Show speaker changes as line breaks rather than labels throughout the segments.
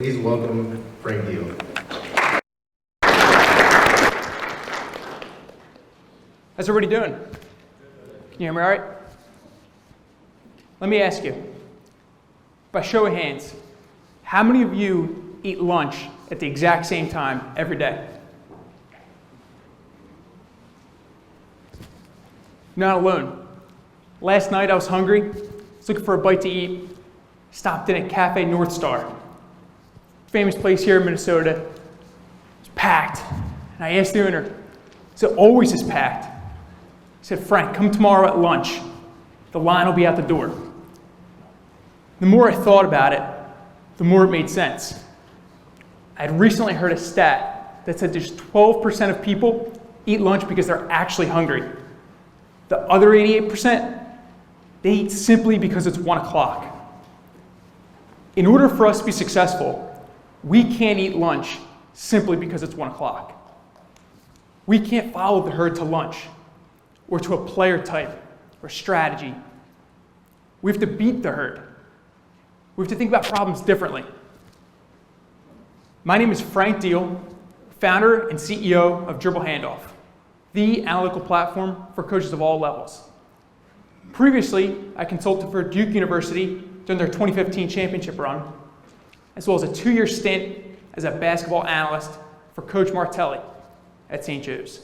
Please welcome Frank Dehel.
How's everybody doing? Can you hear me all right? Let me ask you, by show of hands, how many of you eat lunch at the exact same time every day? Not alone. Last night I was hungry, was looking for a bite to eat, stopped in at Cafe North Star. Famous place here in Minnesota. It's packed. And I asked the owner, so it always is packed. He said, Frank, come tomorrow at lunch. The line will be out the door. The more I thought about it, the more it made sense. I had recently heard a stat that said just 12% of people eat lunch because they're actually hungry. The other 88%, they eat simply because it's 1 o'clock. In order for us to be successful, we can't eat lunch simply because it's 1 o'clock. We can't follow the herd to lunch or to a player type or strategy. We have to beat the herd. We have to think about problems differently. My name is Frank Dehel, founder and CEO of DribbleHandoff, the analytical platform for coaches of all levels. Previously, I consulted for Duke University during their 2015 championship run, as well as a 2-year stint as a basketball analyst for Coach Martelli at St. Joe's.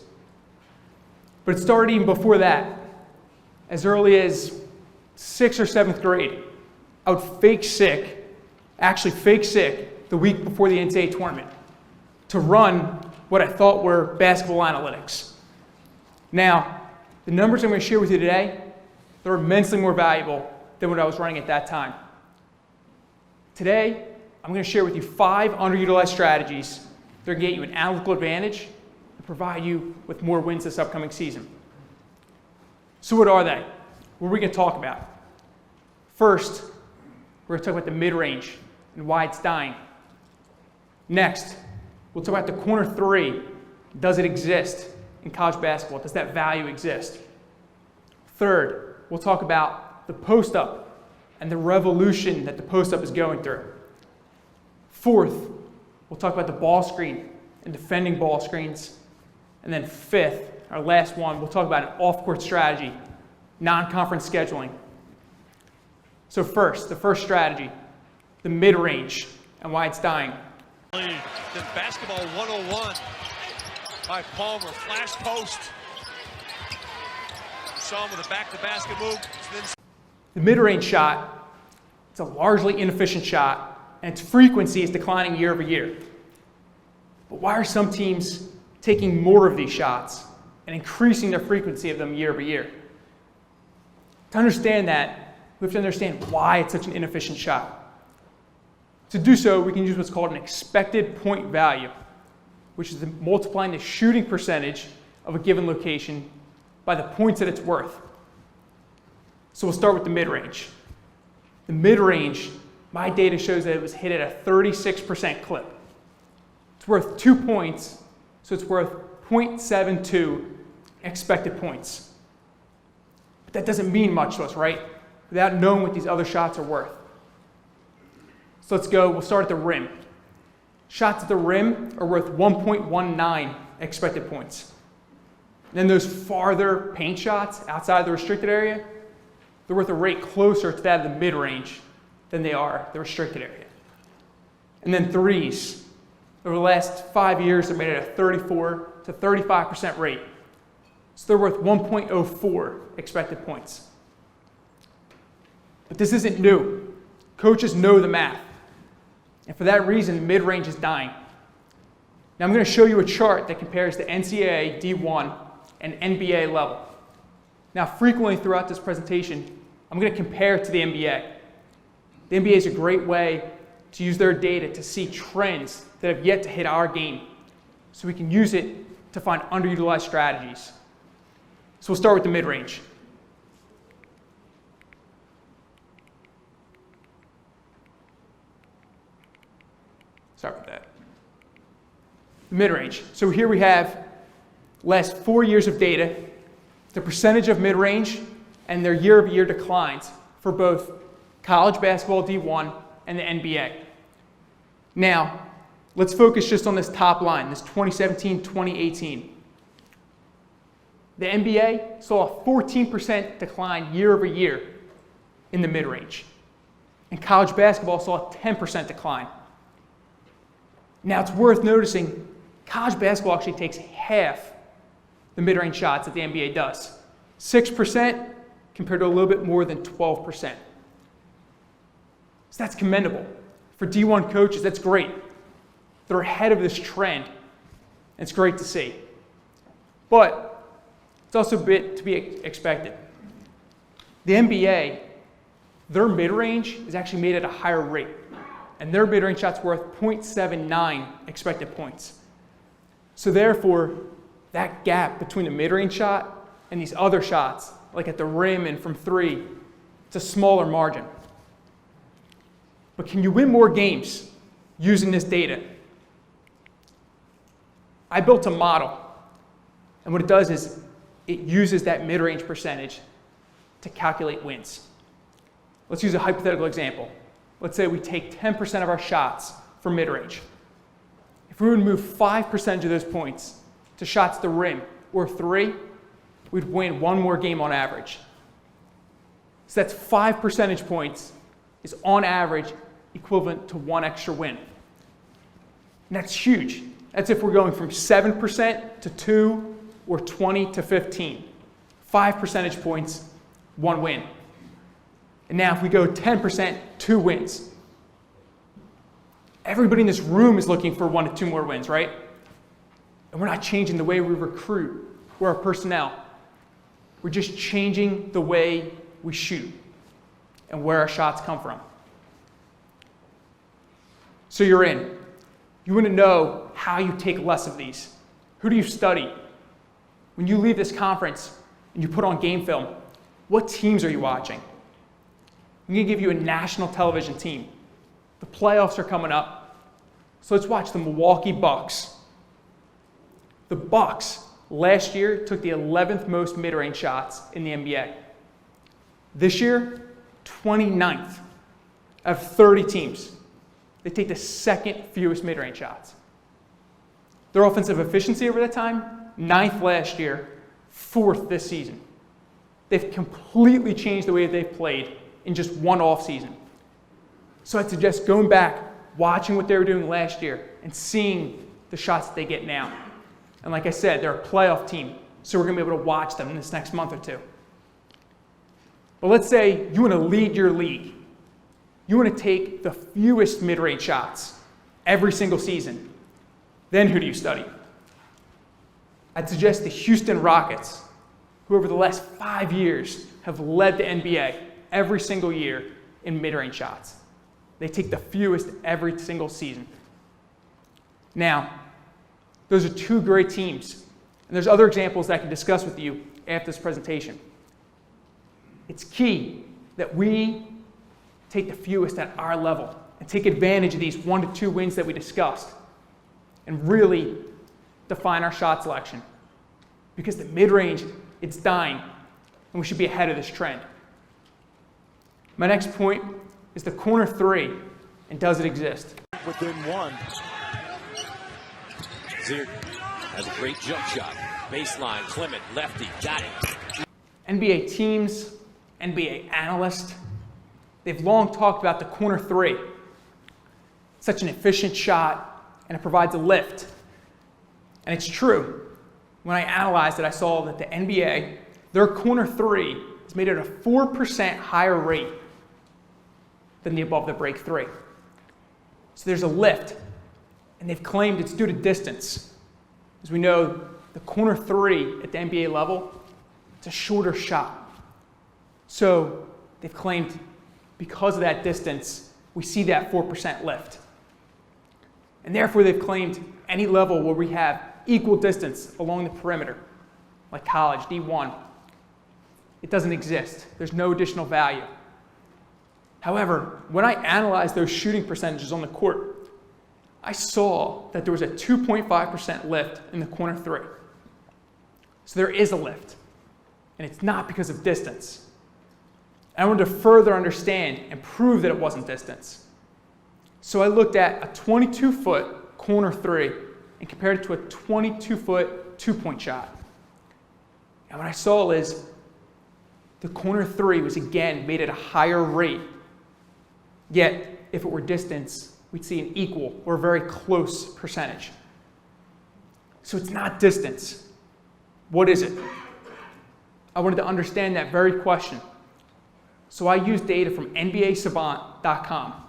But it started even before that. As early as 6th or 7th grade, I would fake sick the week before the NCAA tournament to run what I thought were basketball analytics. Now, the numbers I'm going to share with you today, they're immensely more valuable than what I was running at that time. Today, I'm going to share with you 5 underutilized strategies that are going to get you an analytical advantage and provide you with more wins this upcoming season. So what are they? What are we going to talk about? First, we're going to talk about the mid-range and why it's dying. Next, we'll talk about the corner 3. Does it exist in college basketball? Does that value exist? Third, we'll talk about the post-up and the revolution that the post-up is going through. Fourth, we'll talk about the ball screen and defending ball screens. And then fifth, our last one, we'll talk about an off-court strategy, non-conference scheduling. So first, the first strategy, the mid-range and why it's dying.
Then basketball 101 by Palmer, flash post. Saw him with a back-to-basket move.
The mid-range shot, it's a largely inefficient shot, and its frequency is declining year over year. But why are some teams taking more of these shots and increasing their frequency of them year over year? To understand that, we have to understand why it's such an inefficient shot. To do so, we can use what's called an expected point value, which is multiplying the shooting percentage of a given location by the points that it's worth. So we'll start with the mid-range. The mid-range, my data shows that it was hit at a 36% clip. It's worth 2 points, so it's worth 0.72 expected points. But that doesn't mean much to us, right? Without knowing what these other shots are worth. So let's go, we'll start at the rim. Shots at the rim are worth 1.19 expected points. And then those farther paint shots outside the restricted area, they're worth a rate closer to that of the mid-range than they are the restricted area. And then threes. Over the last 5 years, they're made at a 34 to 35% rate. So they're worth 1.04 expected points. But this isn't new. Coaches know the math. And for that reason, mid-range is dying. Now I'm going to show you a chart that compares the NCAA D1 and NBA level. Now frequently throughout this presentation, I'm going to compare it to the NBA. The NBA is a great way to use their data to see trends that have yet to hit our game, so we can use it to find underutilized strategies. So we'll start with the mid-range. Start with that. Mid-range. So here we have last 4 years of data, the percentage of mid-range, and their year-over-year declines for both college basketball D1 and the NBA. Now, let's focus just on this top line, this 2017-2018. The NBA saw a 14% decline year over year in the mid-range. And college basketball saw a 10% decline. Now, it's worth noticing college basketball actually takes half the mid-range shots that the NBA does. 6% compared to a little bit more than 12%. So that's commendable. For D1 coaches, that's great. They're ahead of this trend. It's great to see. But it's also a bit to be expected. The NBA, their mid-range is actually made at a higher rate. And their mid-range shot's worth 0.79 expected points. So therefore, that gap between the mid-range shot and these other shots, like at the rim and from three, it's a smaller margin. But can you win more games using this data? I built a model, and what it does is it uses that mid-range percentage to calculate wins. Let's use a hypothetical example. Let's say we take 10% of our shots from mid-range. If we were to move 5% of those points to shots to rim or three, we'd win one more game on average. So that's 5 percentage points is on average equivalent to one extra win. And that's huge. That's if we're going from 7% to 2 or 20 to 15. 5 percentage points, one win. And now if we go 10%, 2 wins. Everybody in this room is looking for 1 to 2 more wins, right? And we're not changing the way we recruit or our personnel. We're just changing the way we shoot and where our shots come from. So you're in. You want to know how you take less of these. Who do you study? When you leave this conference and you put on game film, what teams are you watching? I'm going to give you a national television team. The playoffs are coming up. So let's watch the Milwaukee Bucks. The Bucks last year took the 11th most mid-range shots in the NBA. This year, 29th out of 30 teams. They take the second fewest mid-range shots. Their offensive efficiency over that time, 9th last year, 4th this season. They've completely changed the way they've played in just one off season. So I'd suggest going back, watching what they were doing last year, and seeing the shots that they get now. And like I said, they're a playoff team, so we're going to be able to watch them in this next month or two. But let's say you want to lead your league. You want to take the fewest mid-range shots every single season. Then who do you study? I'd suggest the Houston Rockets, who over the last 5 years have led the NBA every single year in mid-range shots. They take the fewest every single season. Now, those are 2 great teams. And there's other examples that I can discuss with you after this presentation. It's key that we take the fewest at our level and take advantage of these 1 to 2 wins that we discussed and really define our shot selection. Because the mid-range, it's dying, and we should be ahead of this trend. My next point is the corner 3, and does it exist?
Within 1. Zier has a great jump shot. Baseline, Clement, lefty, got it.
NBA teams, NBA analysts, they've long talked about the corner 3. Such an efficient shot, and it provides a lift. And it's true. When I analyzed it, I saw that the NBA, their corner 3 is made at a 4% higher rate than the above the break 3. So there's a lift, and they've claimed it's due to distance. As we know, the corner 3 at the NBA level, it's a shorter shot. So they've claimed because of that distance, we see that 4% lift. And therefore, they've claimed any level where we have equal distance along the perimeter, like college, D1, it doesn't exist. There's no additional value. However, when I analyzed those shooting percentages on the court, I saw that there was a 2.5% lift in the corner 3. So there is a lift, and it's not because of distance. And I wanted to further understand and prove that it wasn't distance. So I looked at a 22-foot corner three and compared it to a 22-foot two-point shot. And what I saw is the corner three was again made at a higher rate. Yet, if it were distance, we'd see an equal or very close percentage. So it's not distance. What is it? I wanted to understand that very question. So I used data from NBASavant.com,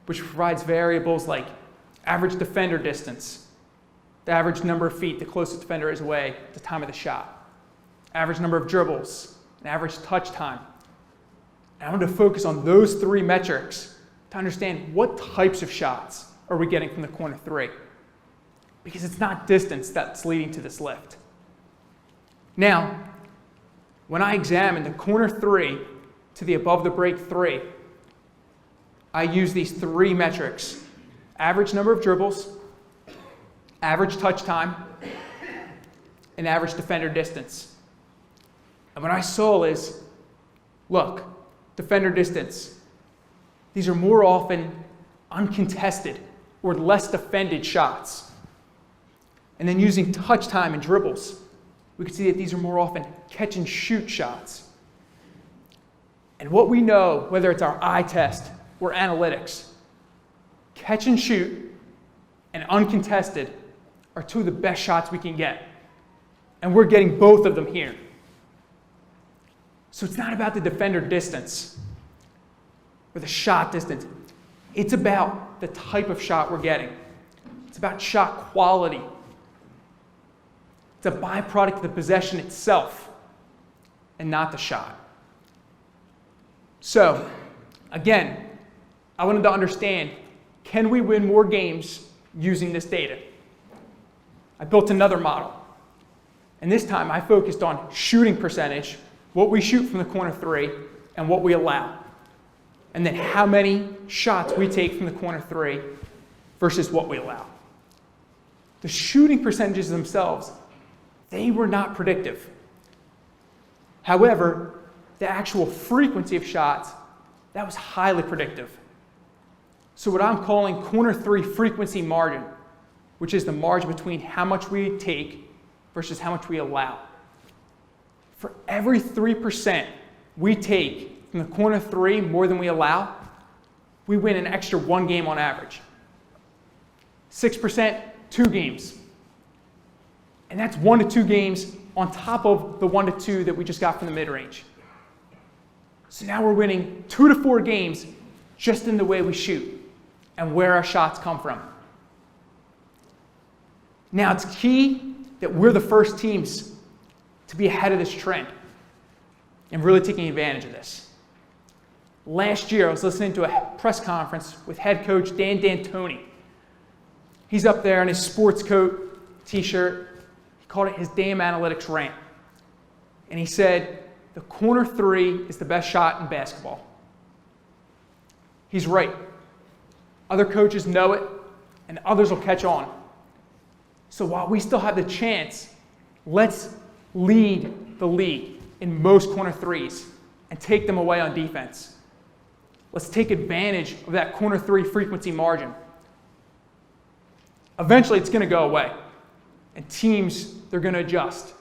which provides variables like average defender distance, the average number of feet the closest defender is away at the time of the shot, average number of dribbles, and average touch time. And I wanted to focus on those three metrics to understand what types of shots are we getting from the corner three. Because it's not distance that's leading to this lift. Now, when I examine the corner three to the above the break three, I use these three metrics: average number of dribbles, average touch time, and average defender distance. And what I saw is, look, defender distance. These are more often uncontested or less defended shots. And then using touch time and dribbles, we can see that these are more often catch and shoot shots. And what we know, whether it's our eye test or analytics, catch and shoot and uncontested are two of the best shots we can get. And we're getting both of them here. So it's not about the defender distance or the shot distance. It's about the type of shot we're getting. It's about shot quality. It's a byproduct of the possession itself and not the shot. So, again, I wanted to understand, can we win more games using this data? I built another model. And this time I focused on shooting percentage, what we shoot from the corner three, and what we allow. And then how many shots we take from the corner three versus what we allow. The shooting percentages themselves, they were not predictive. However, the actual frequency of shots, that was highly predictive. So what I'm calling corner three frequency margin, which is the margin between how much we take versus how much we allow. For every 3% we take from the corner three more than we allow, we win an extra 1 game on average. 6%, 2 games. And that's 1 to 2 games on top of the 1 to 2 that we just got from the mid-range. So now we're winning 2 to 4 games just in the way we shoot and where our shots come from. Now it's key that we're the first teams to be ahead of this trend and really taking advantage of this. Last year, I was listening to a press conference with head coach Dan D'Antoni. He's up there in his sports coat, t-shirt. He called it his damn analytics rant. And he said, the corner three is the best shot in basketball. He's right. Other coaches know it, and others will catch on. So while we still have the chance, let's lead the league in most corner threes and take them away on defense. Let's take advantage of that corner three frequency margin. Eventually, it's going to go away, and teams, they're going to adjust.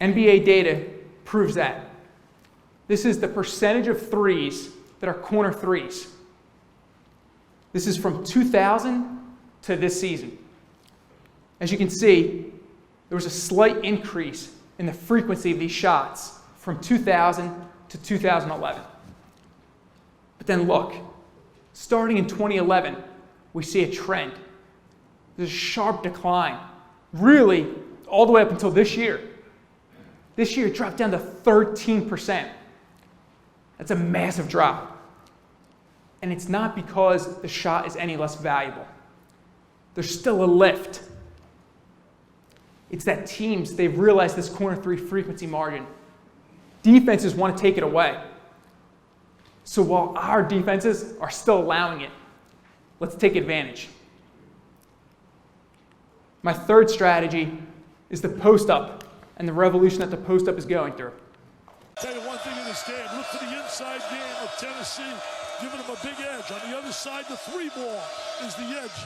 NBA data proves that. This is the percentage of threes that are corner threes. This is from 2000 to this season. As you can see, there was a slight increase in the frequency of these shots from 2000 to 2011. But then look, starting in 2011, we see a trend. There's a sharp decline, really all the way up until this year. This year it dropped down to 13%. That's a massive drop. And it's not because the shot is any less valuable. There's still a lift. It's that teams, they've realized this corner three frequency margin. Defenses want to take it away. So while our defenses are still allowing it, let's take advantage. My third strategy is the post-up and the revolution that the post-up is going through.
Tell you one thing in this game, look for the inside game of Tennessee. giving him a big edge. On the other side, the three ball is the edge.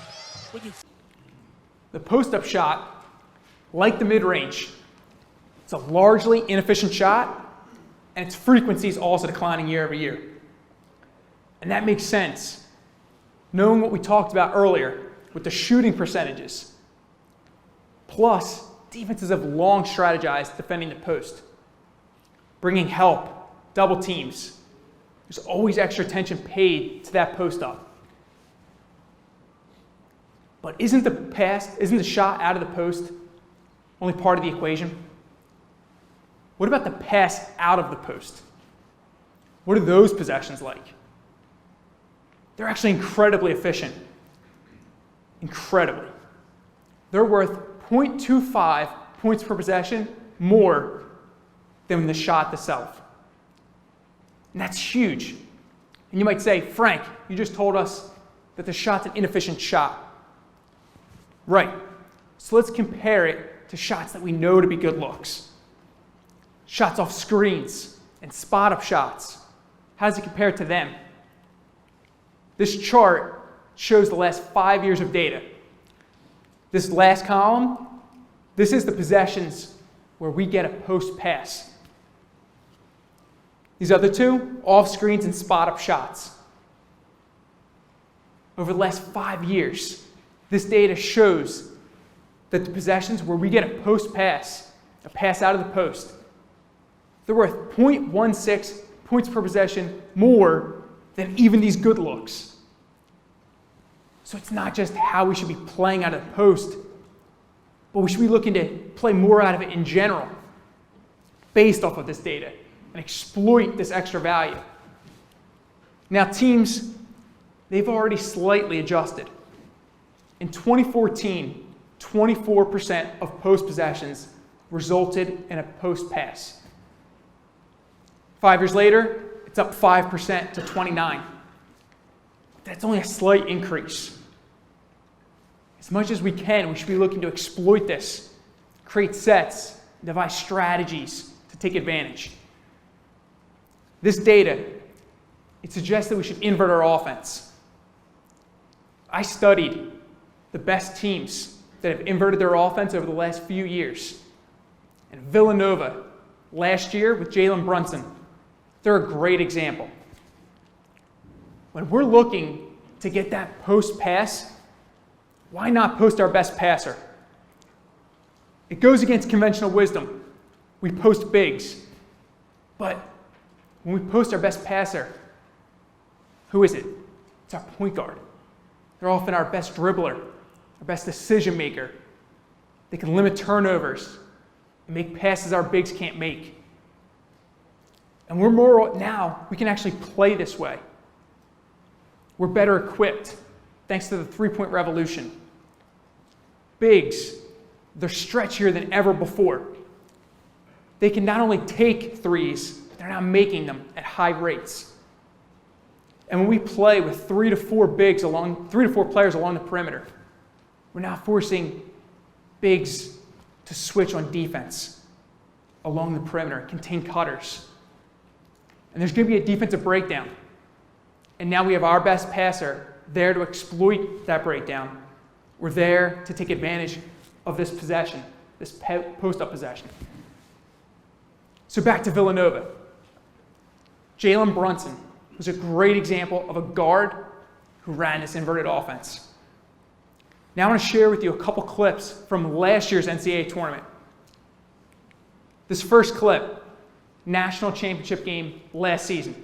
When you
The post-up shot, like the mid-range, it's a largely inefficient shot, and its frequency is also declining year over year. And that makes sense, knowing what we talked about earlier with the shooting percentages. Plus, defenses have long strategized defending the post, bringing help, double teams. There's always extra attention paid to that post-up. But isn't the shot out of the post only part of the equation? What about the pass out of the post? What are those possessions like? They're actually incredibly efficient. Incredibly. They're worth 0.25 points per possession more than the shot itself. And that's huge. And you might say, Frank, you just told us that the shot's an inefficient shot. Right. So let's compare it to shots that we know to be good looks. Shots off screens and spot-up shots. How does it compare to them? This chart shows the last 5 years of data. This last column, this is the possessions where we get a post pass. These other two, off screens and spot-up shots. Over the last 5 years, this data shows that the possessions where we get a post pass, a pass out of the post, they're worth 0.16 points per possession more than even these good looks. So it's not just how we should be playing out of the post, but we should be looking to play more out of it in general, based off of this data, and exploit this extra value. Now teams, they've already slightly adjusted. In 2014, 24% of post possessions resulted in a post pass. 5 years later, it's up 5% to 29%. That's only a slight increase. As much as we can, we should be looking to exploit this, create sets, devise strategies to take advantage. This data, it suggests that we should invert our offense. I studied the best teams that have inverted their offense over the last few years. And Villanova, last year with Jalen Brunson, they're a great example. When we're looking to get that post pass, why not post our best passer? It goes against conventional wisdom. We post bigs. But when we post our best passer, who is it? It's our point guard. They're often our best dribbler, our best decision maker. They can limit turnovers and make passes our bigs can't make. And now we can actually play this way. We're better equipped thanks to the three-point revolution. Bigs, they're stretchier than ever before. They can not only take threes, but they're now making them at high rates. And when we play with 3 to 4 players along the perimeter, we're now forcing bigs to switch on defense along the perimeter, contain cutters. And there's going to be a defensive breakdown. And now we have our best passer there to exploit that breakdown. We're there to take advantage of this possession, this post-up possession. So back to Villanova. Jalen Brunson was a great example of a guard who ran this inverted offense. Now I want to share with you a couple clips from last year's NCAA tournament. This first clip, national championship game last season.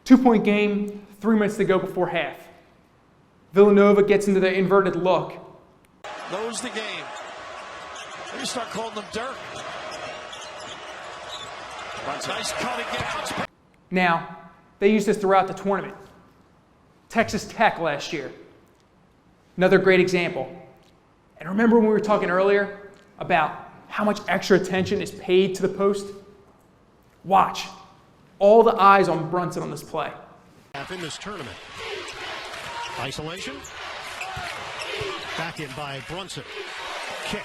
2-point game, 3 minutes to go before half. Villanova gets into the inverted look.
knows the game. They start calling them dirt. Nice cut again.
Now, they use this throughout the tournament. Texas Tech last year, another great example. And remember when we were talking earlier about how much extra attention is paid to the post? Watch. All the eyes on Brunson on this play.
In this tournament. Isolation. Back in by Brunson. Kick.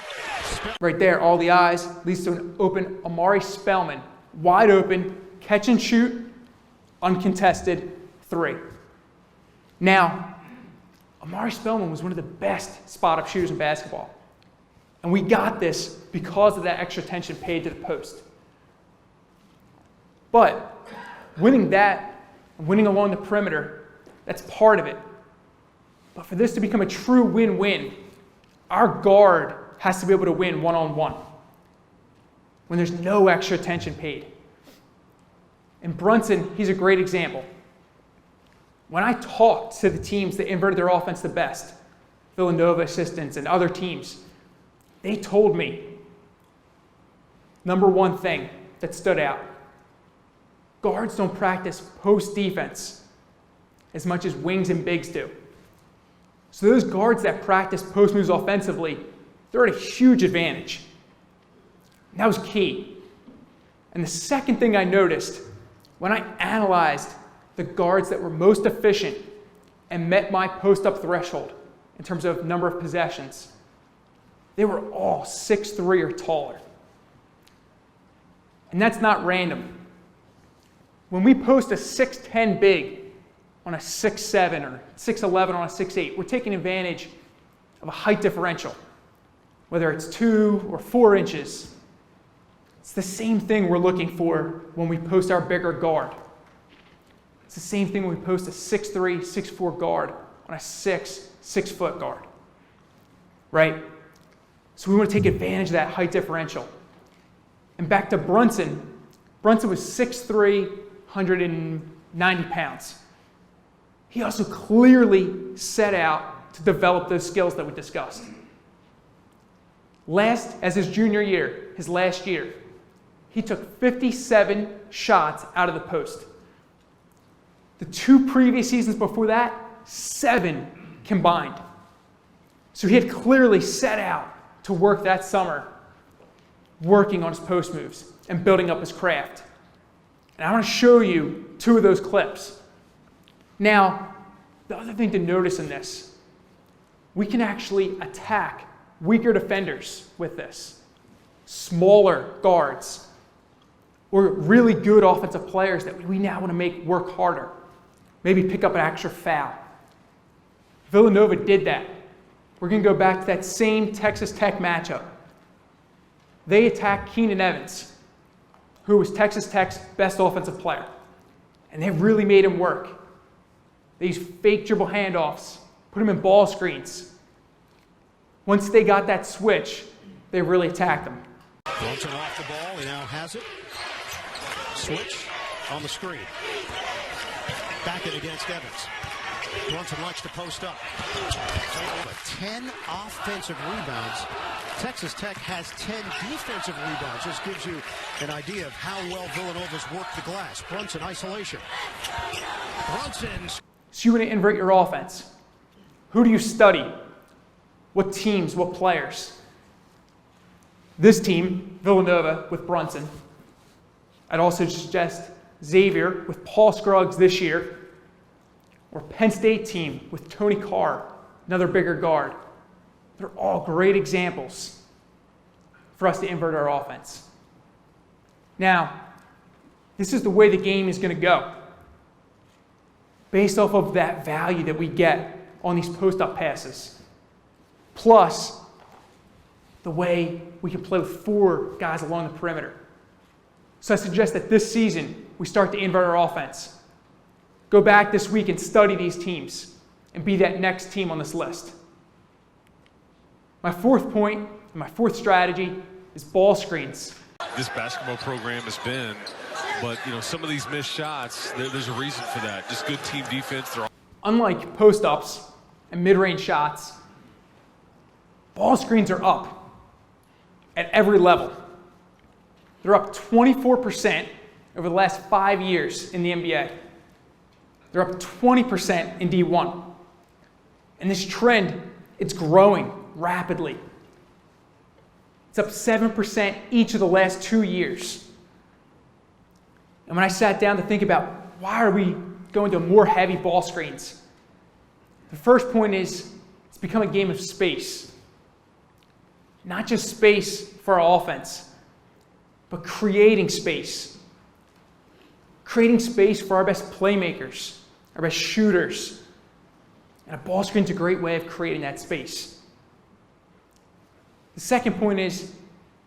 Right there, all the eyes leads to an open Amari Spellman. Wide open, catch and shoot, uncontested, 3. Now, Amari Spellman was one of the best spot-up shooters in basketball. And we got this because of that extra attention paid to the post. But winning that, winning along the perimeter, that's part of it. But for this to become a true win-win, our guard has to be able to win one-on-one when there's no extra attention paid. And Brunson, he's a great example. When I talked to the teams that inverted their offense the best, Villanova assistants and other teams, they told me, number one thing that stood out, guards don't practice post defense as much as wings and bigs do. So those guards that practice post moves offensively, they're at a huge advantage. And that was key. And the second thing I noticed, when I analyzed the guards that were most efficient and met my post-up threshold in terms of number of possessions, they were all 6'3" or taller. And that's not random. When we post a 6'10" big on a 6'7" or 6'11" on a 6'8", we're taking advantage of a height differential, whether it's 2 or 4 inches. It's the same thing we're looking for when we post our bigger guard. It's the same thing when we post a 6'3", 6'4" guard on a 6'4" guard, right? So we want to take advantage of that height differential. And back to Brunson. Brunson was 6'3", 190 pounds. He also clearly set out to develop those skills that we discussed. As his junior year, his last year, he took 57 shots out of the post. The 2 previous seasons before that, 7 combined. So he had clearly set out to work that summer, working on his post moves and building up his craft. And I want to show you 2 of those clips. Now, the other thing to notice in this, we can actually attack weaker defenders with this. Smaller guards, or really good offensive players that we now want to make work harder. Maybe pick up an extra foul. Villanova did that. We're going to go back to that same Texas Tech matchup. They attacked Keenan Evans, who was Texas Tech's best offensive player. And they really made him work. They used fake dribble handoffs, put him in ball screens. Once they got that switch, they really attacked him.
Brunson off the ball, he now has it. Switch on the screen. Back it against Evans. Brunson likes to post up. 10 offensive rebounds. Texas Tech has 10 defensive rebounds. This gives you an idea of how well Villanova's worked the glass. Brunson isolation. Brunson.
So you want to invert your offense. Who do you study? What teams, what players? This team, Villanova with Brunson. I'd also suggest Xavier with Paul Scruggs this year, or Penn State team with Tony Carr, another bigger guard. They're all great examples for us to invert our offense. Now, this is the way the game is going to go, based off of that value that we get on these post-up passes, plus the way we can play with 4 guys along the perimeter. So I suggest that this season, we start to invert our offense. Go back this week and study these teams and be that next team on this list. My 4th point and my 4th strategy is ball screens.
This basketball program has been, but some of these missed shots, there's a reason for that. Just good team defense.
Unlike post-ups and mid-range shots, ball screens are up at every level. They're up 24% over the last 5 years in the NBA. They're up 20% in D1. And this trend, it's growing rapidly. It's up 7% each of the last 2 years. And when I sat down to think about why are we going to more heavy ball screens, the first point is it's become a game of space. Not just space for our offense, but creating space. Creating space for our best playmakers, our best shooters. And a ball screen's a great way of creating that space. The second point is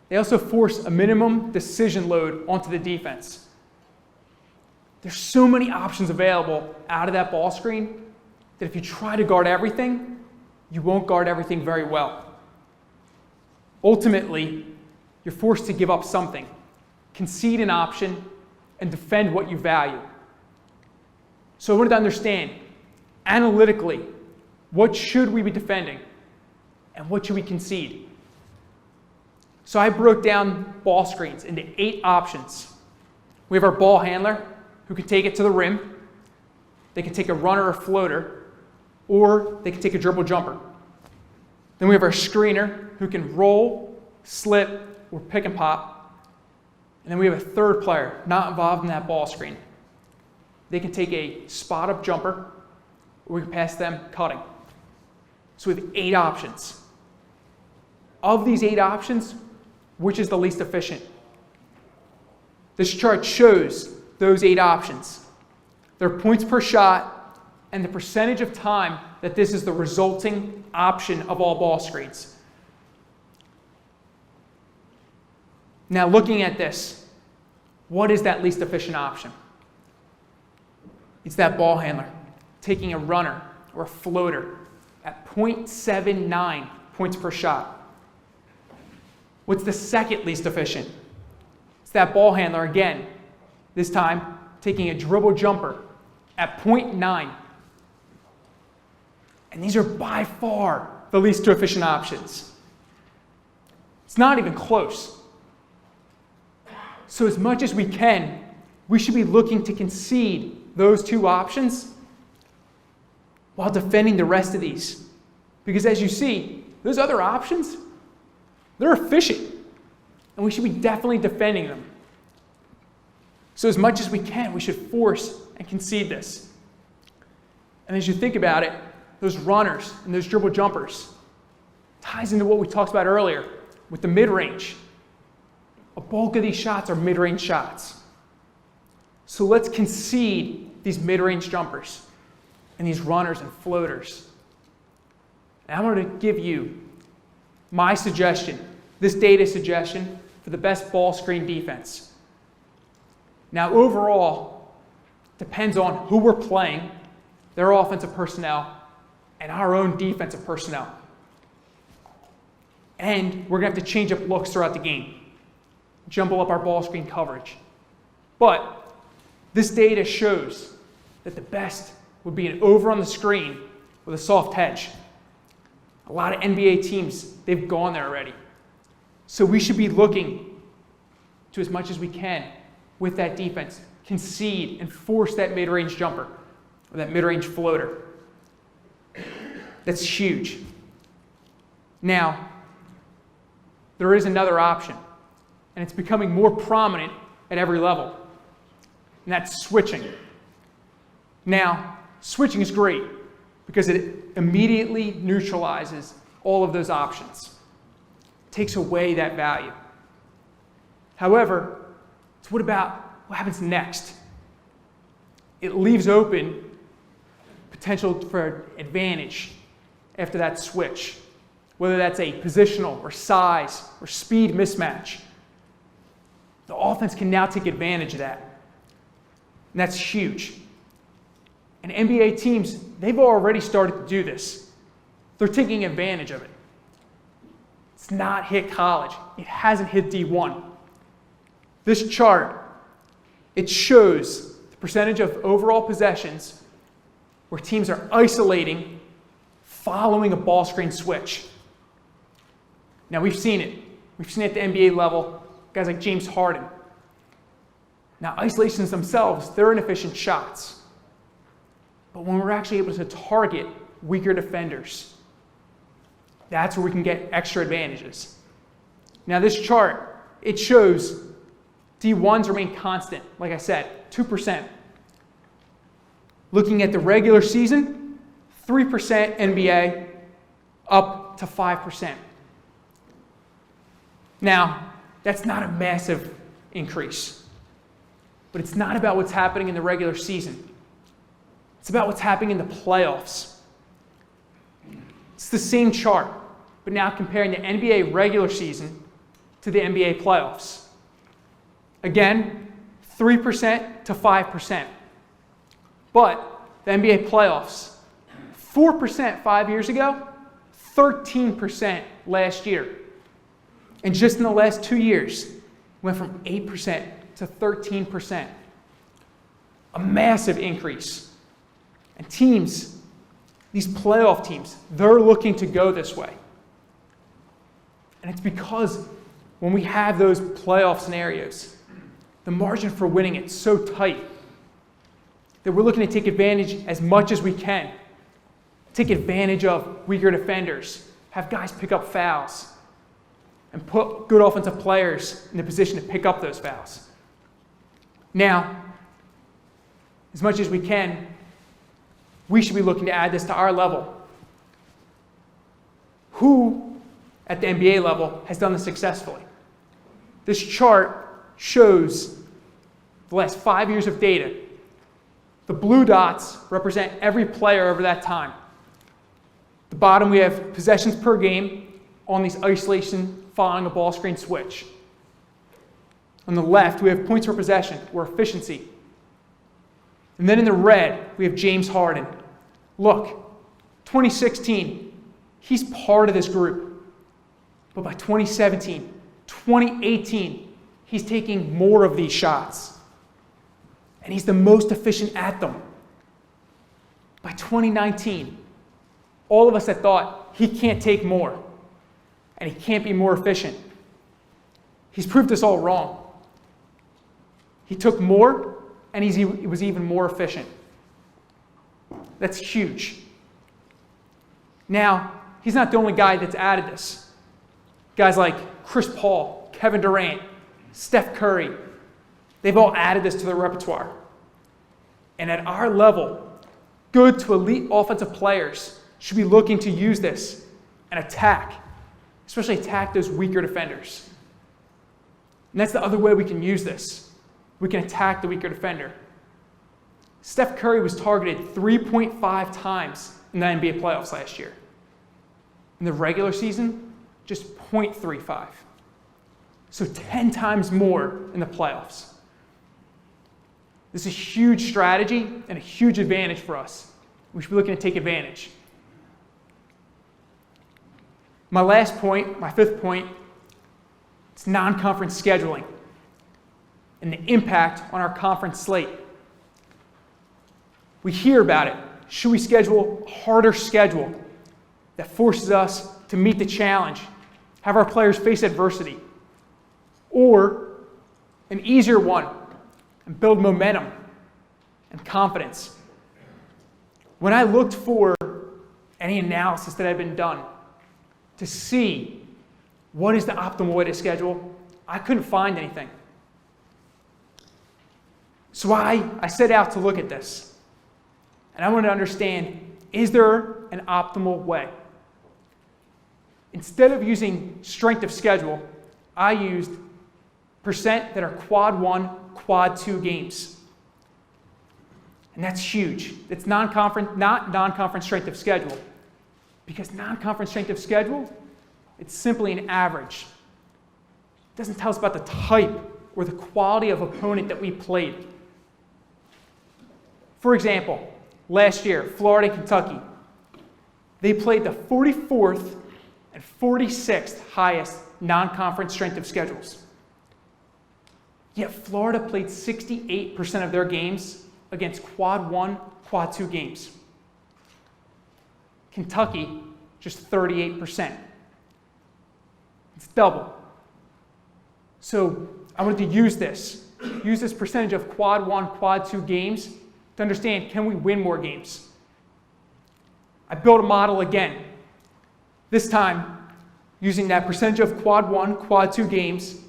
they also force a minimum decision load onto the defense. There's so many options available out of that ball screen that if you try to guard everything, you won't guard everything very well. Ultimately, you're forced to give up something, concede an option, and defend what you value. So I wanted to understand, analytically, what should we be defending and what should we concede? So I broke down ball screens into 8 options. We have our ball handler, who can take it to the rim. They can take a runner or floater, or they can take a dribble jumper. Then we have our screener, who can roll, slip, or pick and pop. And then we have a third player not involved in that ball screen. They can take a spot-up jumper, or we can pass them cutting. So we have 8 options. Of these 8 options, which is the least efficient? This chart shows those 8 options, their points per shot, and the percentage of time that this is the resulting option of all ball screens. Now looking at this, what is that least efficient option? It's that ball handler taking a runner or a floater at 0.79 points per shot. What's the second least efficient? It's that ball handler again, this time taking a dribble jumper at 0.9. And these are by far the least efficient options. It's not even close. So as much as we can, we should be looking to concede those 2 options while defending the rest of these. Because as you see, those other options, they're efficient. And we should be definitely defending them. So as much as we can, we should force and concede this. And as you think about it, those runners and those dribble jumpers ties into what we talked about earlier with the mid-range. A bulk of these shots are mid-range shots. So let's concede these mid-range jumpers and these runners and floaters. And I wanted to give you my suggestion, this data suggestion for the best ball screen defense. Now overall, depends on who we're playing, their offensive personnel, and our own defensive personnel. And we're going to have to change up looks throughout the game, jumble up our ball screen coverage. But this data shows that the best would be an over on the screen with a soft hedge. A lot of NBA teams, they've gone there already. So we should be looking to, as much as we can, with that defense, concede and force that mid-range jumper or that mid-range floater. That's huge. Now, there is another option, and it's becoming more prominent at every level, and that's switching. Now, switching is great because it immediately neutralizes all of those options, takes away that value. However, so what happens next? It leaves open potential for advantage after that switch, whether that's a positional or size or speed mismatch. The offense can now take advantage of that. And that's huge. And NBA teams, they've already started to do this. They're taking advantage of it. It's not hit college. It hasn't hit D1. This chart, it shows the percentage of overall possessions where teams are isolating following a ball screen switch. Now we've seen it. We've seen it at the NBA level, guys like James Harden. Now isolations themselves, they're inefficient shots. But when we're actually able to target weaker defenders, that's where we can get extra advantages. Now this chart, it shows D1s remain constant, like I said, 2%. Looking at the regular season, 3% NBA, up to 5%. Now, that's not a massive increase, but it's not about what's happening in the regular season. It's about what's happening in the playoffs. It's the same chart, but now comparing the NBA regular season to the NBA playoffs. Again, 3% to 5%. But the NBA playoffs, 4% 5 years ago, 13% last year. And just in the last 2 years, went from 8% to 13%. A massive increase. And teams, these playoff teams, they're looking to go this way. And it's because when we have those playoff scenarios, the margin for winning it's so tight that we're looking to take advantage as much as we can. Take advantage of weaker defenders, have guys pick up fouls, and put good offensive players in the position to pick up those fouls. Now, as much as we can, we should be looking to add this to our level. Who at the NBA level has done this successfully? This chart shows the last 5 years of data. The blue dots represent every player over that time. At the bottom we have possessions per game on these isolation following a ball screen switch. On the left we have points per possession, or efficiency. And then in the red we have James Harden. Look, 2016, he's part of this group. But by 2017, 2018, he's taking more of these shots. And he's the most efficient at them. By 2019, all of us had thought he can't take more and he can't be more efficient. He's proved us all wrong. He took more and he was even more efficient. That's huge. Now, he's not the only guy that's added this. Guys like Chris Paul, Kevin Durant, Steph Curry, they've all added this to their repertoire. And at our level, good to elite offensive players should be looking to use this and attack, especially attack those weaker defenders. And that's the other way we can use this. We can attack the weaker defender. Steph Curry was targeted 3.5 times in the NBA playoffs last year. In the regular season, just 0.35. So 10 times more in the playoffs. This is a huge strategy and a huge advantage for us. We should be looking to take advantage. My last point, my fifth point, it's non-conference scheduling and the impact on our conference slate. We hear about it. Should we schedule a harder schedule that forces us to meet the challenge, have our players face adversity, or an easier one and build momentum and confidence? When I looked for any analysis that had been done to see what is the optimal way to schedule, I couldn't find anything. So I set out to look at this. And I wanted to understand, is there an optimal way? Instead of using strength of schedule, I used percent that are quad 1, quad 2 games. And that's huge. It's not non-conference strength of schedule. Because non-conference strength of schedule, it's simply an average. It doesn't tell us about the type or the quality of opponent that we played. For example, last year, Florida and Kentucky, they played the 44th and 46th highest non-conference strength of schedules. Yet Florida played 68% of their games against quad 1, quad 2 games. Kentucky, just 38%. It's double. So I wanted to use this percentage of quad 1, quad 2 games to understand, can we win more games? I built a model again, this time using that percentage of quad 1, quad 2 games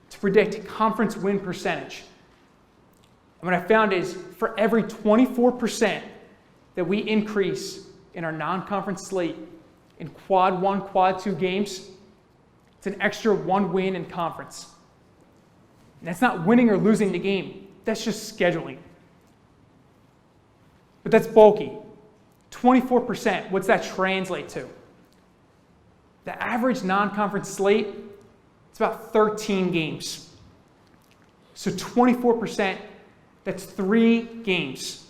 to predict conference win percentage. And what I found is for every 24% that we increase in our non-conference slate in quad 1, quad 2 games, it's an extra 1 win in conference. And that's not winning or losing the game. That's just scheduling. But that's bulky. 24%, what's that translate to? The average non-conference slate, it's about 13 games. So 24%, that's 3 games.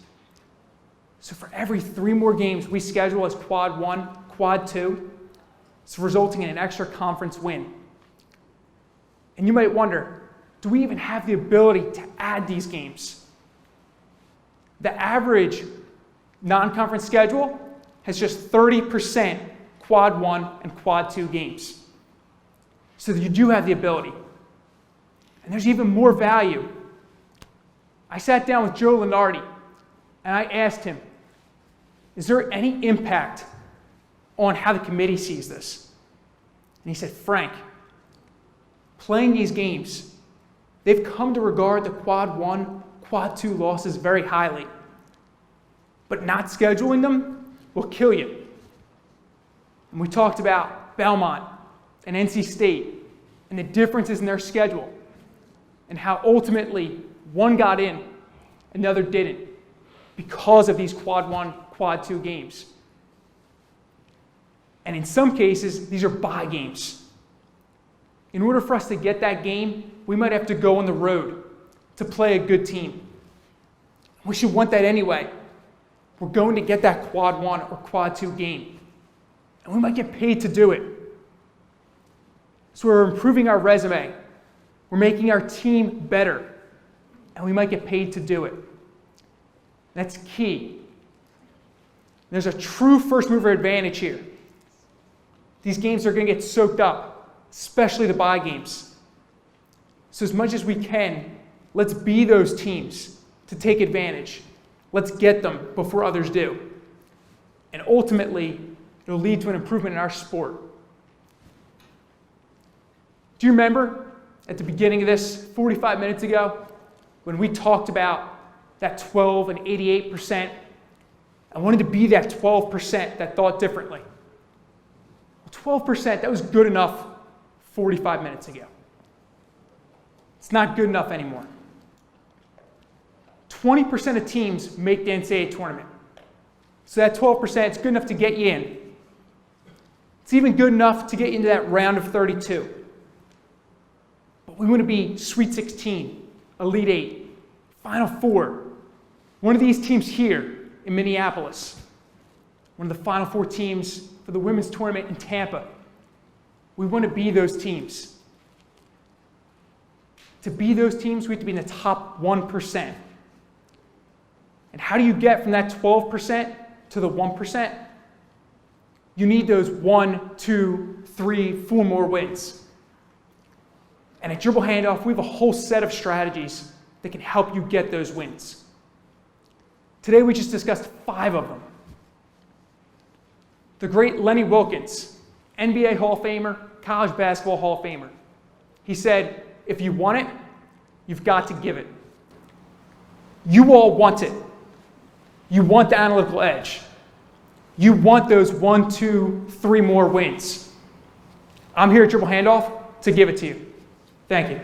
So for every 3 more games we schedule as quad 1, quad 2, it's resulting in an extra conference win. And you might wonder, do we even have the ability to add these games? The average non-conference schedule has just 30% quad 1 and quad 2 games. So you do have the ability. And there's even more value. I sat down with Joe Lenardi and I asked him, is there any impact on how the committee sees this? And he said, Frank, playing these games, they've come to regard the quad 1, quad 2 losses very highly. But not scheduling them will kill you. And we talked about Belmont and NC State and the differences in their schedule and how ultimately one got in, another didn't because of these quad 1, quad 2 games. And in some cases, these are bye games. In order for us to get that game, we might have to go on the road to play a good team. We should want that anyway. We're going to get that quad 1 or quad 2 game. And we might get paid to do it. So we're improving our resume. We're making our team better. And we might get paid to do it. That's key. There's a true first mover advantage here. These games are going to get soaked up, especially the bye games. So as much as we can, let's be those teams to take advantage. Let's get them before others do. And ultimately, it'll lead to an improvement in our sport. Do you remember at the beginning of this, 45 minutes ago, when we talked about that 12 and 88%? I wanted to be that 12% that thought differently. 12%, that was good enough 45 minutes ago. It's not good enough anymore. 20% of teams make the NCAA tournament. So that 12%, it's good enough to get you in. It's even good enough to get you into that round of 32. But we want to be Sweet 16, Elite 8, Final 4. One of these teams here in Minneapolis. One of the Final 4 teams for the women's tournament in Tampa. We want to be those teams. To be those teams, we have to be in the top 1%. And how do you get from that 12% to the 1%? You need those 1, 2, 3, 4 more wins. And at DribbleHandoff, we have a whole set of strategies that can help you get those wins. Today, we just discussed 5 of them. The great Lenny Wilkens, NBA Hall of Famer, college basketball Hall of Famer. He said, if you want it, you've got to give it. You all want it. You want the analytical edge. You want those 1, 2, 3 more wins. I'm here at DribbleHandoff to give it to you. Thank you.